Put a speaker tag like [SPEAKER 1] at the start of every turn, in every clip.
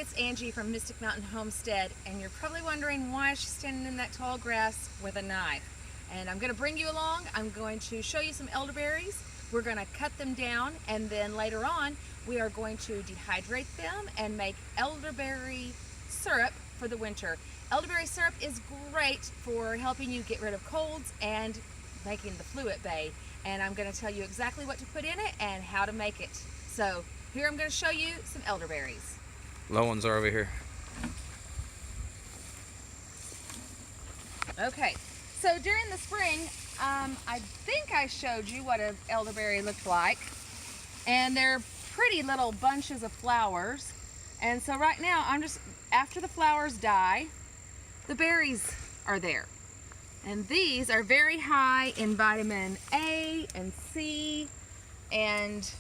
[SPEAKER 1] it's Angie from Mystic Mountain Homestead, and you're probably wondering why she's standing in that tall grass with a knife. And I'm going to bring you along. I'm going to show you some elderberries. We're going to cut them down, and then later on we are going to dehydrate them and make elderberry syrup for the winter. Elderberry syrup is great for helping you get rid of colds and making the flu at bay. And I'm going to tell you exactly what to put in it and how to make it. So here I'm going to show you some elderberries.
[SPEAKER 2] Low ones are over here.
[SPEAKER 1] Okay, so during the spring, I think I showed you what an elderberry looked like. And they're pretty little bunches of flowers. And so right now, after the flowers die, the berries are there. And these are very high in vitamin A and C. And,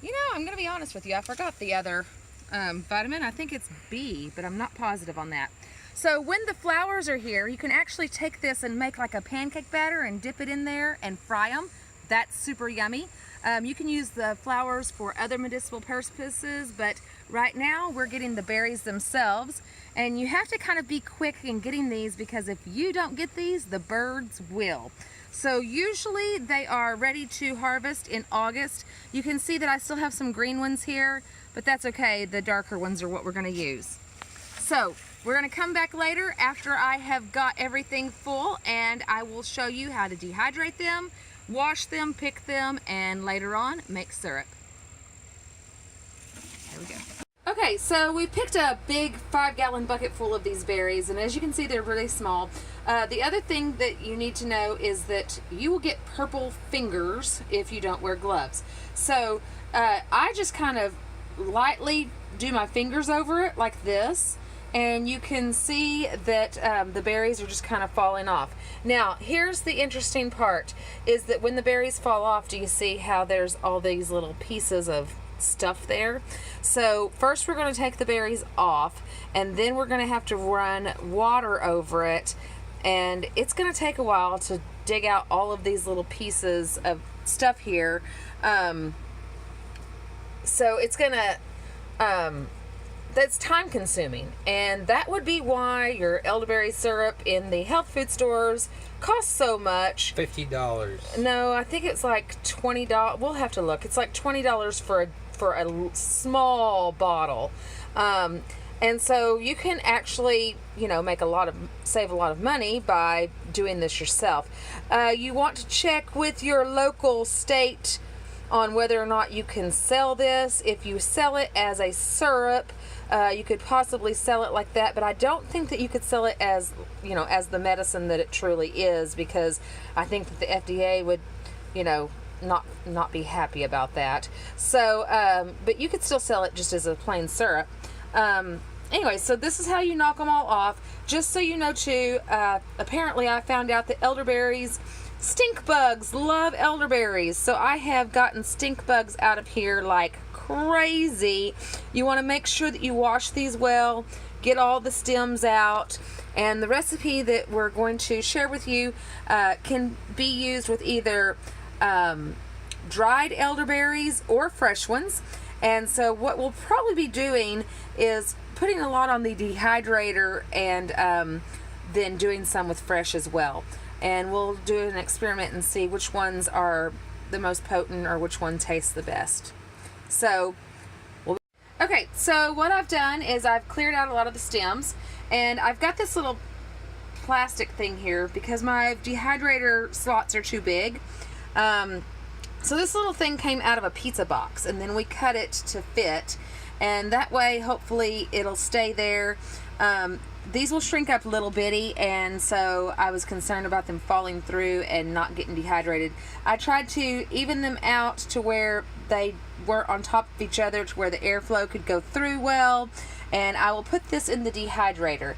[SPEAKER 1] you know, I'm going to be honest with you, I forgot the other vitamin. I think it's B, but I'm not positive on that. So when the flowers are here, you can actually take this and make like a pancake batter and dip it in there and fry them. That's super yummy. You can use the flowers for other medicinal purposes, but right now we're getting the berries themselves. And you have to kind of be quick in getting these, because if you don't get these, the birds will. So usually they are ready to harvest in August. You can see that I still have some green ones here, but that's okay. The darker ones are what we're going to use. So we're going to come back later after I have got everything full, and I will show you how to dehydrate them, wash them, pick them, and later on make syrup. There we go. Okay, so we picked a big 5-gallon bucket full of these berries, and as you can see, they're really small. The other thing that you need to know is that you will get purple fingers if you don't wear gloves. So I just kind of lightly do my fingers over it like this, and you can see that the berries are just kind of falling off. Now, here's the interesting part, is that when the berries fall off, do you see how there's all these little pieces of stuff there? So first we're going to take the berries off, and then we're going to have to run water over it, and it's going to take a while to dig out all of these little pieces of stuff here. So it's going to that's time consuming, and that would be why your elderberry syrup in the health food stores costs so much.
[SPEAKER 2] $50.
[SPEAKER 1] No, I think it's like $20. We'll have to look. It's like $20 for a small bottle. And so you can actually, you know, save a lot of money by doing this yourself. You want to check with your local state on whether or not you can sell this. If you sell it as a syrup, you could possibly sell it like that, but I don't think that you could sell it as, you know, as the medicine that it truly is, because I think that the FDA would, you know, not be happy about that. So, but you could still sell it just as a plain syrup. Anyway, so this is how you knock them all off. Just so you know too, apparently I found out that elderberries, stink bugs love elderberries. So I have gotten stink bugs out of here like crazy. You want to make sure that you wash these well, get all the stems out, and the recipe that we're going to share with you can be used with either dried elderberries or fresh ones. And so what we'll probably be doing is putting a lot on the dehydrator, and then doing some with fresh as well. And we'll do an experiment and see which ones are the most potent or which one tastes the best. So, okay, so what I've done is I've cleared out a lot of the stems, and I've got this little plastic thing here because my dehydrator slots are too big. So this little thing came out of a pizza box, and then we cut it to fit, and that way hopefully it'll stay there. These will shrink up little bitty, and so I was concerned about them falling through and not getting dehydrated. I tried to even them out to where they were on top of each other, to where the airflow could go through well, and I will put this in the dehydrator.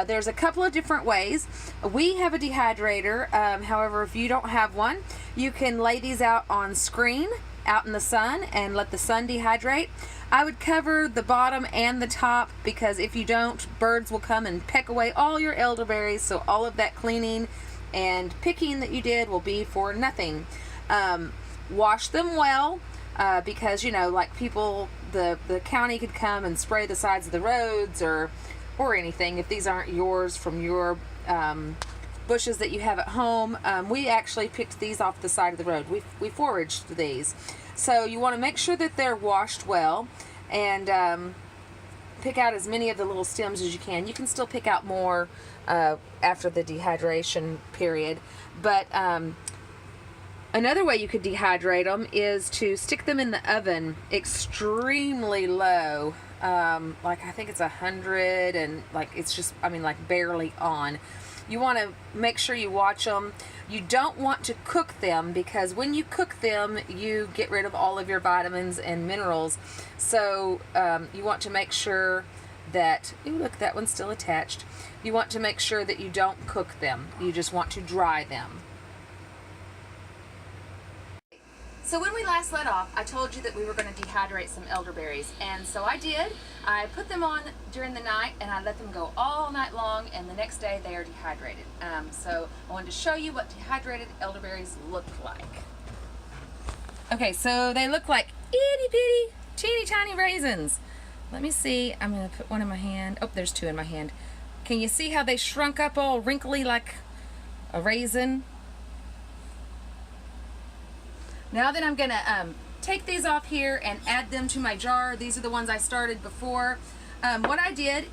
[SPEAKER 1] There's a couple of different ways. We have a dehydrator, however, if you don't have one, you can lay these out on screen, out in the sun, and let the sun dehydrate. I would cover the bottom and the top, because if you don't, birds will come and peck away all your elderberries, so all of that cleaning and picking that you did will be for nothing. Wash them well, because, you know, like people the county could come and spray the sides of the roads or anything if these aren't yours from your bushes that you have at home. We actually picked these off the side of the road. We foraged these. So you want to make sure that they're washed well, and pick out as many of the little stems as you can. You can still pick out more after the dehydration period, but another way you could dehydrate them is to stick them in the oven extremely low, like I think it's 100, and like it's just, I mean, like barely on. You want to make sure you watch them. You don't want to cook them, because when you cook them, you get rid of all of your vitamins and minerals. So you want to make sure that, ooh, look, that one's still attached. You want to make sure that you don't cook them. You just want to dry them. So when we last let off, I told you that we were going to dehydrate some elderberries, and so I did. I put them on during the night, and I let them go all night long, and the next day they are dehydrated. So I wanted to show you what dehydrated elderberries look like. Okay, so they look like itty bitty, teeny tiny raisins. Let me see. I'm going to put one in my hand. Oh, there's two in my hand. Can you see how they shrunk up all wrinkly like a raisin? Now that I'm gonna take these off here and add them to my jar. These are the ones I started before. What I did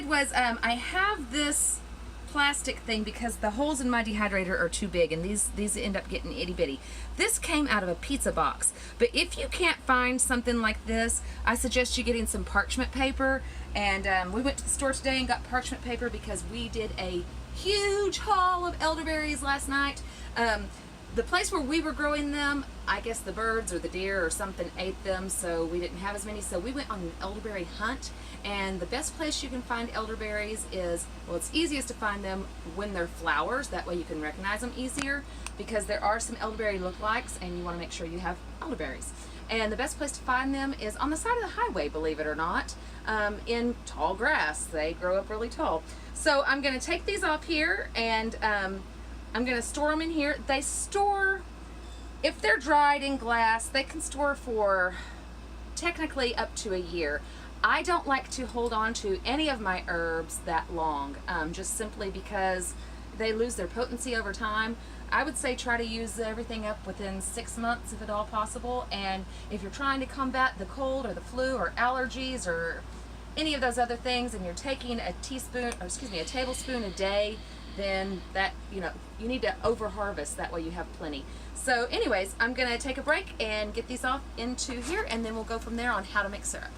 [SPEAKER 1] was I have this plastic thing because the holes in my dehydrator are too big, and these end up getting itty bitty. This came out of a pizza box, but if you can't find something like this, I suggest you getting some parchment paper. And we went to the store today and got parchment paper because we did a huge haul of elderberries last night. The place where we were growing them, I guess the birds or the deer or something ate them, so we didn't have as many. So we went on an elderberry hunt, and the best place you can find elderberries is, well, it's easiest to find them when they're flowers. That way you can recognize them easier, because there are some elderberry lookalikes, and you want to make sure you have elderberries. And the best place to find them is on the side of the highway, believe it or not, in tall grass. They grow up really tall. So I'm going to take these off here, and I'm going to store them in here. They store, if they're dried in glass, they can store for technically up to a year. I don't like to hold on to any of my herbs that long, just simply because they lose their potency over time. I would say try to use everything up within 6 months if at all possible. And if you're trying to combat the cold or the flu or allergies or any of those other things, and you're taking a tablespoon a day, then that, you need to over harvest. That way you have plenty. So anyways, I'm going to take a break and get these off into here, and then we'll go from there on how to make syrup.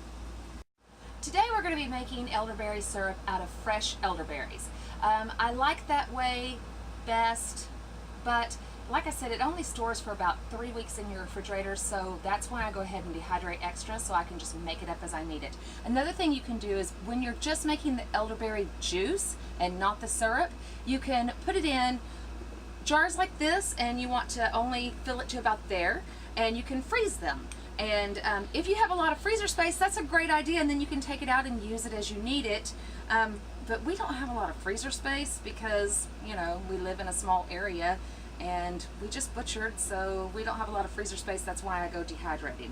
[SPEAKER 1] Today we're going to be making elderberry syrup out of fresh elderberries. I like that way best, but like I said, it only stores for about 3 weeks in your refrigerator, so that's why I go ahead and dehydrate extra, so I can just make it up as I need it. Another thing you can do is when you're just making the elderberry juice and not the syrup, you can put it in jars like this, and you want to only fill it to about there, and you can freeze them. And if you have a lot of freezer space, that's a great idea, and then you can take it out and use it as you need it. But we don't have a lot of freezer space because, we live in a small area, and we just butchered, so we don't have a lot of freezer space. That's why I go dehydrating.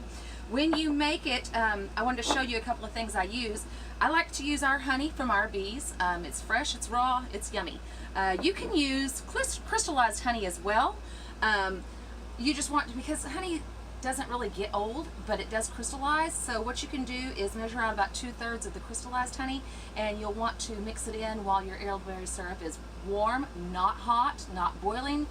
[SPEAKER 1] When you make it, I wanted to show you a couple of things I use. I like to use our honey from our bees. It's fresh, it's raw, it's yummy. You can use crystallized honey as well. You just want to, because honey doesn't really get old, but it does crystallize. So what you can do is measure out about 2/3 of the crystallized honey, and you'll want to mix it in while your elderberry syrup is warm, not hot, not boiling.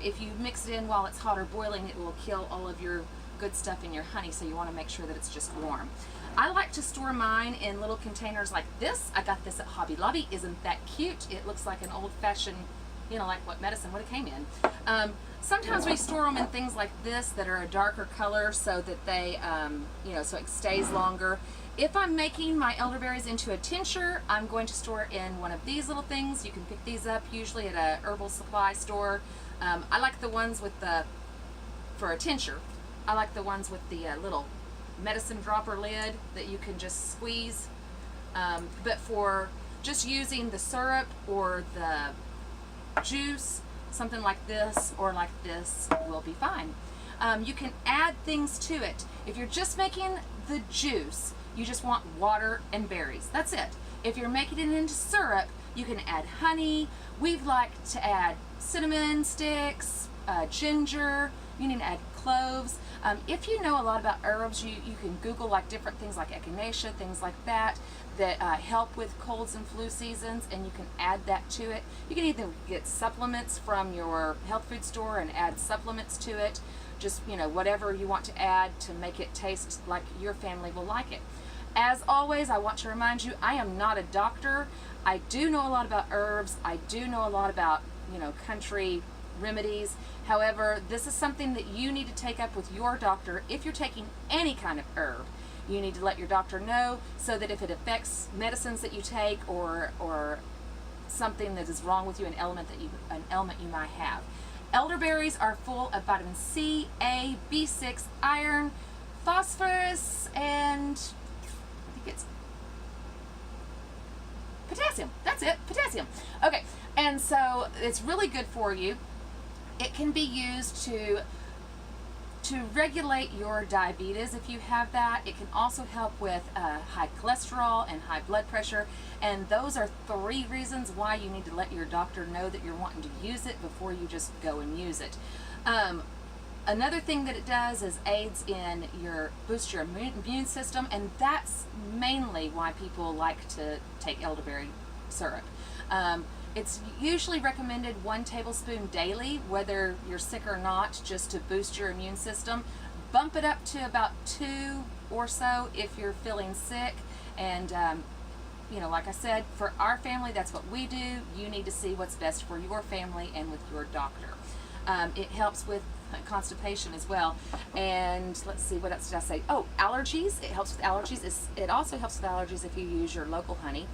[SPEAKER 1] If you mix it in while it's hot or boiling, it will kill all of your good stuff in your honey, so you want to make sure that it's just warm. I like to store mine in little containers like this. I got this at Hobby Lobby. Isn't that cute? It looks like an old-fashioned, like what medicine would have came in. Sometimes we store them in things like this that are a darker color so that they, so it stays longer. If I'm making my elderberries into a tincture, I'm going to store it in one of these little things. You can pick these up usually at a herbal supply store. I like the ones with for a tincture, I like the ones with the little medicine dropper lid that you can just squeeze. But for just using the syrup or the juice, something like this or like this will be fine.
[SPEAKER 3] You can add things to it. If you're just making the juice, you just want water and berries. That's it. If you're making it into syrup, you can add honey. We like to add cinnamon sticks, ginger. You need to add cloves. If you know a lot about herbs, you can Google like different things like echinacea, things like that help with colds and flu seasons, and you can add that to it. You can either get supplements from your health food store and add supplements to it. Just, you know, whatever you want to add to make it taste like your family will like it. As always, I want to remind you, I am not a doctor. I do know a lot about herbs. I do know a lot about, you know, country remedies. However, this is something that you need to take up with your doctor. If you're taking any kind of herb, you need to let your doctor know, so that if it affects medicines that you take or something that is wrong with you, an ailment you might have. Elderberries are full of vitamin C, A, B6, iron, phosphorus, and I think it's potassium. That's it, potassium. Okay, and so it's really good for you. It can be used to regulate your diabetes if you have that. It can also help with high cholesterol and high blood pressure, and those are 3 reasons why you need to let your doctor know that you're wanting to use it before you just go and use it. Another thing that it does is boosts your immune system, and that's mainly why people like to take elderberry syrup. It's usually recommended 1 tablespoon daily, whether you're sick or not, just to boost your immune system. Bump it up to about 2 or so if you're feeling sick. And, you know, like I said, for our family, that's what we do. You need to see what's best for your family and with your doctor. It helps with constipation as well. And let's see, what else did I say? Oh, allergies. It helps with allergies. It also helps with allergies if you use your local honey.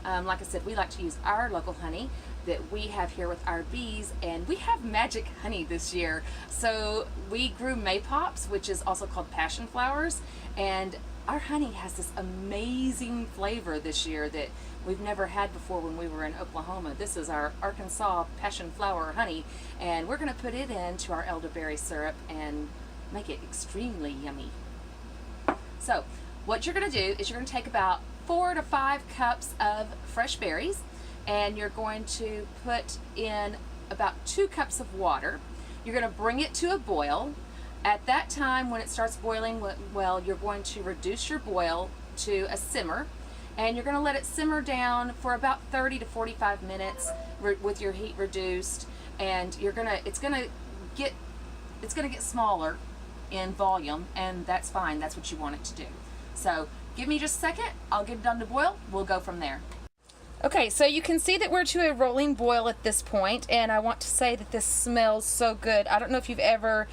[SPEAKER 3] Like I said, we like to use our local honey that we have here with our bees, and we have magic honey this year. So we grew maypops, which is also called passion flowers, and our honey has this amazing flavor this year that we've never had before when we were in Oklahoma. This is our Arkansas passion flower honey, and we're going to put it into our elderberry syrup and make it extremely yummy. So what you're going to do is you're going to take about 4 to 5 cups of fresh berries, and you're going to put in about 2 cups of water. You're going to bring it to a boil. At that time, when it starts boiling well, you're going to reduce your boil to a simmer, and you're going to let it simmer down for about 30 to 45 minutes with your heat reduced, and it's going to get smaller in volume, and that's fine. That's what you want it to do. So give me just a second, I'll get it done to boil, we'll go from there. Okay, so you can see that we're to a rolling boil at this point, and I want to say that this smells so good. I don't know if you've ever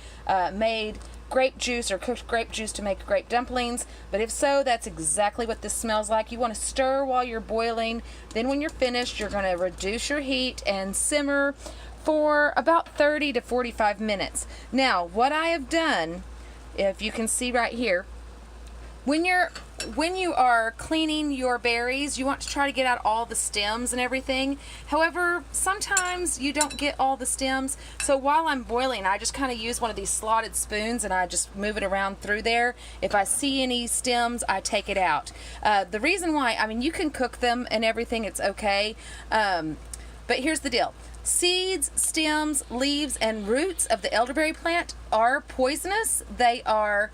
[SPEAKER 3] made grape juice or cooked grape juice to make grape dumplings, but if so, that's exactly what this smells like. You want to stir while you're boiling, then when you're finished, you're going to reduce your heat and simmer for about 30 to 45 minutes. Now, what I have done, if you can see right here, when you are cleaning your berries, you want to try to get out all the stems and everything. However, sometimes you don't get all the stems. So while I'm boiling, I just kind of use one of these slotted spoons and I just move it around through there. If I see any stems, I take it out. The reason why, I mean, you can cook them and everything, it's okay. But here's the deal. Seeds, stems, leaves, and roots of the elderberry plant are poisonous. They are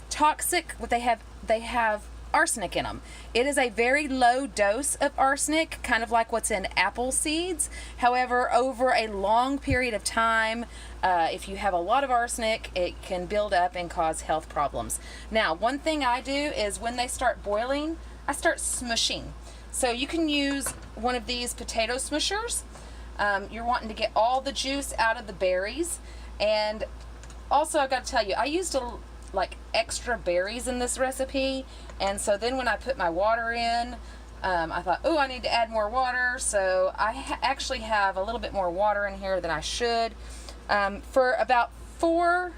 [SPEAKER 3] toxic. They have arsenic in them. It is a very low dose of arsenic, kind of like what's in apple seeds. However, over a long period of time, if you have a lot of arsenic, it can build up and cause health problems. Now, one thing I do is when they start boiling, I start smushing. So you can use one of these potato smushers. You're wanting to get all the juice out of the berries. And also, I've got to tell you, I used like extra berries in this recipe, and so then when I put my water in, I thought, oh, I need to add more water, so I actually have a little bit more water in here than I should. For about 4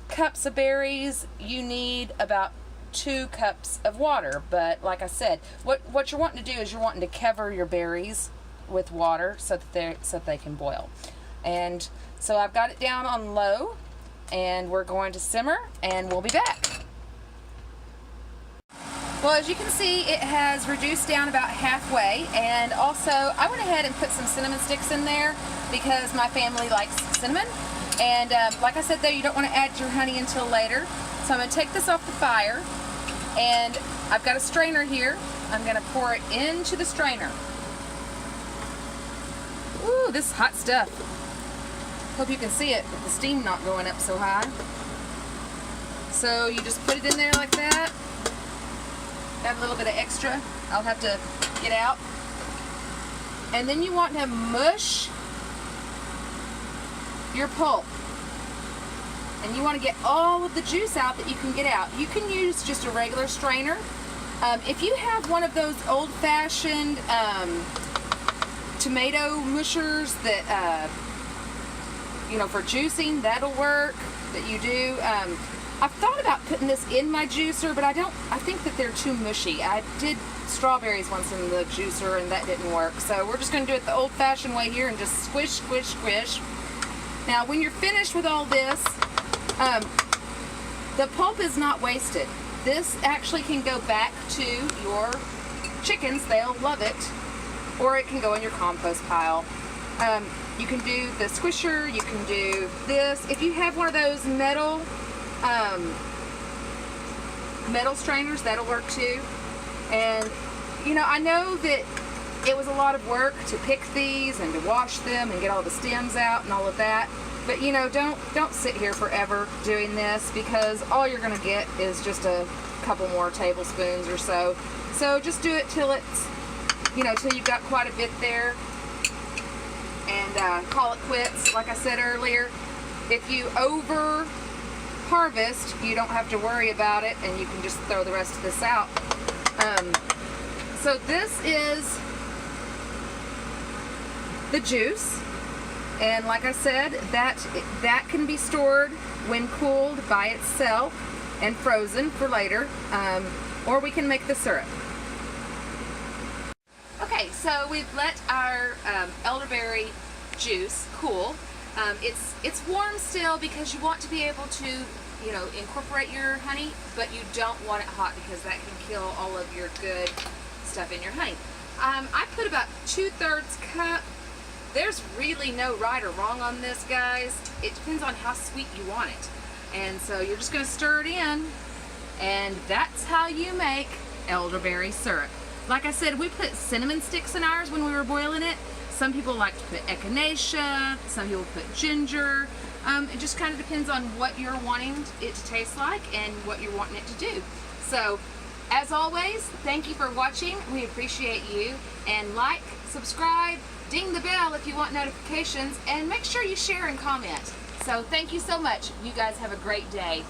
[SPEAKER 3] cups of berries, you need about 2 cups of water, but like I said, what you're wanting to do is you're wanting to cover your berries with water so that they can boil. And so I've got it down on low, and we're going to simmer, and we'll be back. Well, as you can see, it has reduced down about halfway, and also I went ahead and put some cinnamon sticks in there because my family likes cinnamon. And like I said though, you don't want to add your honey until later. So I'm going to take this off the fire, and I've got a strainer here. I'm going to pour it into the strainer. Ooh, this is hot stuff. Hope you can see it with the steam not going up so high. So you just put it in there like that. Got a little bit of extra I'll have to get out. And then you want to mush your pulp. And you want to get all of the juice out that you can get out. You can use just a regular strainer. If you have one of those old-fashioned tomato mushers that, you know, for juicing, that'll work, that you do. I've thought about putting this in my juicer, but I think that they're too mushy. I did strawberries once in the juicer and that didn't work. So we're just going to do it the old-fashioned way here and just squish, squish, squish. Now when you're finished with all this, the pulp is not wasted. This actually can go back to your chickens. They'll love it. Or it can go in your compost pile. You can do the squisher, you can do this. If you have one of those metal strainers, that'll work too. And you know, I know that it was a lot of work to pick these and to wash them and get all the stems out and all of that. But you know, don't sit here forever doing this, because all you're gonna get is just a couple more tablespoons or so. So just do it till it's, you know, till you've got quite a bit there, and call it quits. Like I said earlier, if you over harvest, you don't have to worry about it, and you can just throw the rest of this out. So this is the juice, and like I said, that can be stored when cooled by itself and frozen for later, or we can make the syrup. Okay, so we've let our elderberry juice cool. It's warm still because you want to be able to, you know, incorporate your honey, but you don't want it hot because that can kill all of your good stuff in your honey. I put about 2/3 cup. There's really no right or wrong on this, guys. It depends on how sweet you want it. And so you're just going to stir it in, and that's how you make elderberry syrup. Like I said, we put cinnamon sticks in ours when we were boiling it. Some people like to put echinacea, some people put ginger. It just kind of depends on what you're wanting it to taste like and what you're wanting it to do. So, as always, thank you for watching. We appreciate you. And like, subscribe, ding the bell if you want notifications, and make sure you share and comment. So thank you so much. You guys have a great day.